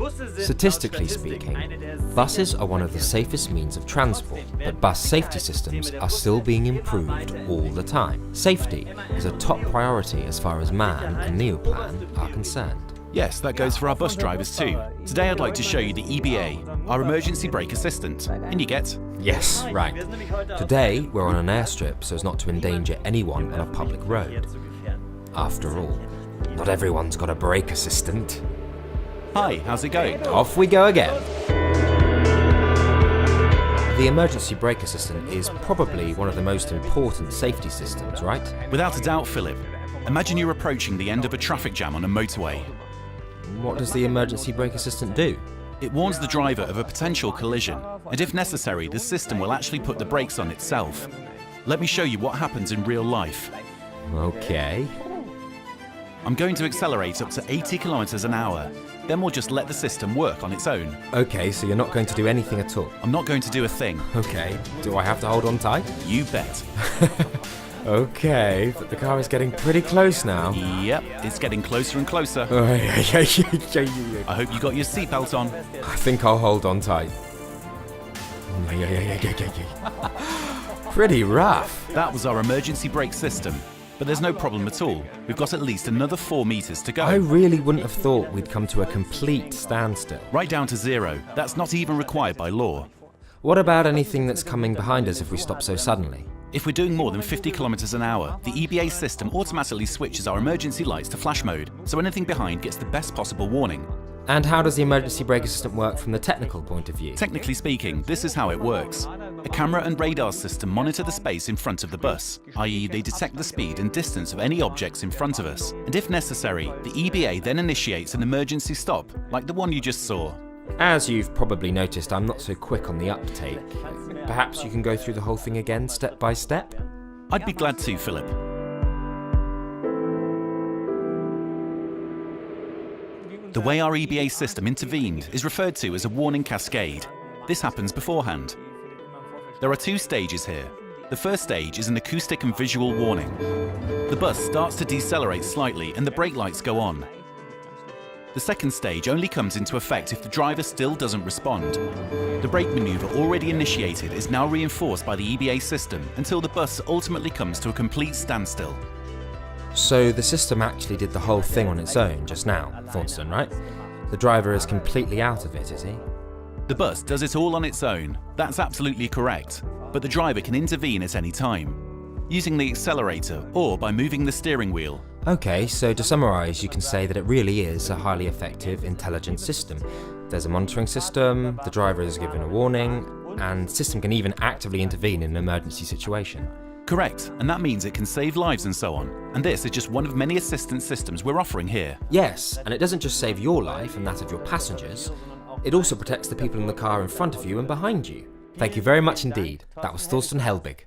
Statistically speaking, buses are one of the safest means of transport, but bus safety systems are still being improved all the time. Safety is a top priority as far as MAN and Neoplan are concerned. Yes, that goes for our bus drivers too. Today I'd like to show you the EBA, our emergency brake assistant. And you get? Yes, right. Today we're on an airstrip so as not to endanger anyone on a public road. After all, not everyone's got a brake assistant. Hi, how's it going? Off we go again. The emergency brake assistant is probably one of the most important safety systems, right? Without a doubt, Philip. Imagine you're approaching the end of a traffic jam on a motorway. What does the emergency brake assistant do? It warns the driver of a potential collision, and if necessary, the system will actually put the brakes on itself. Let me show you what happens in real life. Okay. I'm going to accelerate up to 80 kilometers an hour. Then we'll just let the system work on its own. Okay, so you're not going to do anything at all? I'm not going to do a thing. Okay. Do I have to hold on tight? You bet. Okay, but the car is getting pretty close now. Yep, it's getting closer and closer. I hope you got your seatbelt on. I think I'll hold on tight. Pretty rough. That was our emergency brake system. But there's no problem at all. We've got at least another 4 meters to go. I really wouldn't have thought we'd come to a complete standstill. Right down to 0. That's not even required by law. What about anything that's coming behind us if we stop so suddenly? If we're doing more than 50 kilometers an hour, the EBA system automatically switches our emergency lights to flash mode, so anything behind gets the best possible warning. And how does the emergency brake assistant work from the technical point of view? Technically speaking, this is how it works. A camera and radar system monitor the space in front of the bus, i.e. they detect the speed and distance of any objects in front of us. And if necessary, the EBA then initiates an emergency stop, like the one you just saw. As you've probably noticed, I'm not so quick on the uptake. Perhaps you can go through the whole thing again, step by step? I'd be glad to, Philip. The way our EBA system intervened is referred to as a warning cascade. This happens beforehand. There are 2 stages here. The first stage is an acoustic and visual warning. The bus starts to decelerate slightly and the brake lights go on. The second stage only comes into effect if the driver still doesn't respond. The brake maneuver already initiated is now reinforced by the EBA system until the bus ultimately comes to a complete standstill. So the system actually did the whole thing on its own just now, Thornton, right? The driver is completely out of it, is he? The bus does it all on its own. That's absolutely correct. But the driver can intervene at any time, using the accelerator or by moving the steering wheel. Okay, so to summarise, you can say that it really is a highly effective, intelligent system. There's a monitoring system, the driver is given a warning, and the system can even actively intervene in an emergency situation. Correct, and that means it can save lives and so on. And this is just one of many assistance systems we're offering here. Yes, and it doesn't just save your life and that of your passengers, it also protects the people in the car in front of you and behind you. Thank you very much indeed. That was Thorsten Helbig.